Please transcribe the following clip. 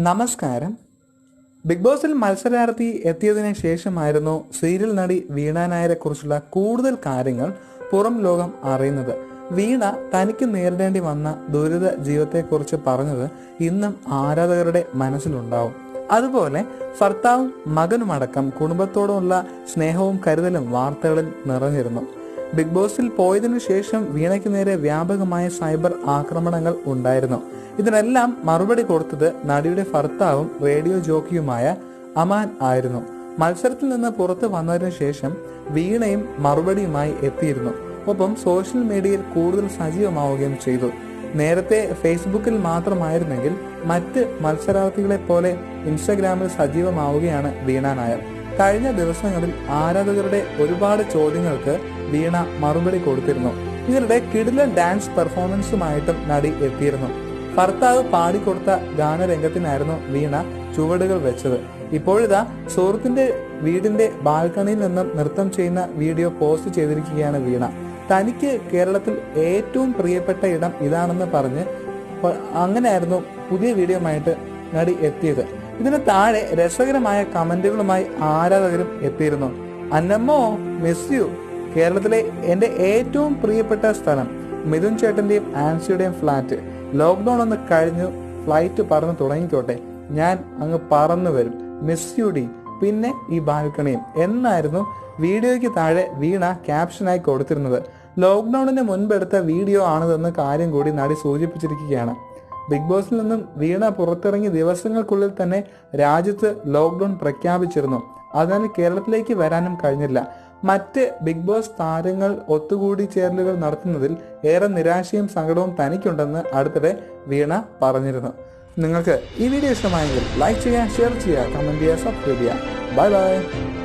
നമസ്കാരം. ബിഗ് ബോസിൽ മത്സരാർത്ഥി എത്തിയതിനു ശേഷമായിരുന്നു സീരിയൽ നടി വീണ നായരെ കുറിച്ചുള്ള കൂടുതൽ കാര്യങ്ങൾ പുറം ലോകം അറിയുന്നത്. വീണ തനിക്ക് നേരിടേണ്ടി വന്ന ദുരിത ജീവിതത്തെക്കുറിച്ച് പറഞ്ഞത് ഇന്നും ആരാധകരുടെ മനസ്സിലുണ്ടാവും. അതുപോലെ ഭർത്താവും മകനുമടക്കം കുടുംബത്തോടുള്ള സ്നേഹവും കരുതലും വാർത്തകളിൽ നിറഞ്ഞിരുന്നു. ബിഗ് ബോസിൽ പോയതിനു ശേഷം വീണയ്ക്ക് നേരെ വ്യാപകമായ സൈബർ ആക്രമണങ്ങൾ ഉണ്ടായിരുന്നു. ഇതിനെല്ലാം മറുപടി കൊടുത്തത് നടിയുടെ ഭർത്താവും റേഡിയോ ജോക്കിയുമായ അമാൻ ആയിരുന്നു. മത്സരത്തിൽ നിന്ന് പുറത്തു വന്നതിനു ശേഷം വീണയും മറുപടിയുമായി എത്തിയിരുന്നു. ഒപ്പം സോഷ്യൽ മീഡിയയിൽ കൂടുതൽ സജീവമാവുകയും ചെയ്തു. നേരത്തെ ഫേസ്ബുക്കിൽ മാത്രമായിരുന്നെങ്കിൽ മറ്റ് മത്സരാർത്ഥികളെ പോലെ ഇൻസ്റ്റഗ്രാമിൽ സജീവമാവുകയാണ് വീണ നായർ. കഴിഞ്ഞ ദിവസങ്ങളിൽ ആരാധകരുടെ ഒരുപാട് ചോദ്യങ്ങൾക്ക് വീണ മറുപടി കൊടുത്തിരുന്നു. ഇതിനിടെ കിടിലൻ ഡാൻസ് പെർഫോമൻസുമായിട്ടും നടി എത്തിയിരുന്നു. ഭർത്താവ് പാടിക്കൊടുത്ത ഗാനരംഗത്തിനായിരുന്നു വീണ ചുവടുകൾ വെച്ചത്. ഇപ്പോഴിതാ സുഹൃത്തിന്റെ വീടിന്റെ ബാൽക്കണിയിൽ നിന്നും നൃത്തം ചെയ്യുന്ന വീഡിയോ പോസ്റ്റ് ചെയ്തിരിക്കുകയാണ് വീണ. തനിക്ക് കേരളത്തിൽ ഏറ്റവും പ്രിയപ്പെട്ട ഇടം ഇതാണെന്ന് പറഞ്ഞ് അങ്ങനെയായിരുന്നു പുതിയ വീഡിയോയുമായിട്ട് നടി എത്തിയത്. ഇതിന് താഴെ രസകരമായ കമന്റുകളുമായി ആരാധകരും എത്തിയിരുന്നു. അന്നമ്മോ, മിസ് യു, കേരളത്തിലെ എന്റെ ഏറ്റവും പ്രിയപ്പെട്ട സ്ഥലം, മിഥുൻ ചേട്ടന്റെയും ആൻസിയുടെയും ഫ്ലാറ്റ്, ലോക്ക്ഡൌൺ ഒന്ന് കഴിഞ്ഞു, ഫ്ലൈറ്റ് പറന്ന് തുടങ്ങിക്കോട്ടെ, ഞാൻ അങ്ങ് പറന്നു വരും, മിസ് യു ഡി, പിന്നെ ഈ ബാൽക്കണിയും എന്നായിരുന്നു വീഡിയോയ്ക്ക് താഴെ വീണ ക്യാപ്ഷനായി കൊടുത്തിരുന്നത്. ലോക്ക്ഡൌണിന് മുൻപെടുത്ത വീഡിയോ ആണിതെന്ന് കാര്യം കൂടി നടി സൂചിപ്പിച്ചിരിക്കുകയാണ്. ബിഗ് ബോസിൽ നിന്നും വീണ പുറത്തിറങ്ങിയ ദിവസങ്ങൾക്കുള്ളിൽ തന്നെ രാജ്യത്ത് ലോക്ക്ഡൌൺ പ്രഖ്യാപിച്ചിരുന്നു. അതിനാൽ കേരളത്തിലേക്ക് വരാനും കഴിഞ്ഞില്ല. മറ്റ് ബിഗ് ബോസ് താരങ്ങൾ ഒത്തുകൂടി ചേരലുകൾ നടത്തുന്നതിൽ ഏറെ നിരാശയും സങ്കടവും തനിക്കുണ്ടെന്ന് അടുത്തിടെ വീണ പറഞ്ഞിരുന്നു. നിങ്ങൾക്ക് ഈ വീഡിയോ ഇഷ്ടമായെങ്കിൽ ലൈക്ക് ചെയ്യുക, ഷെയർ ചെയ്യുക, കമന്റ് ചെയ്യുക, സബ്സ്ക്രൈബ് ചെയ്യുക. Bye bye.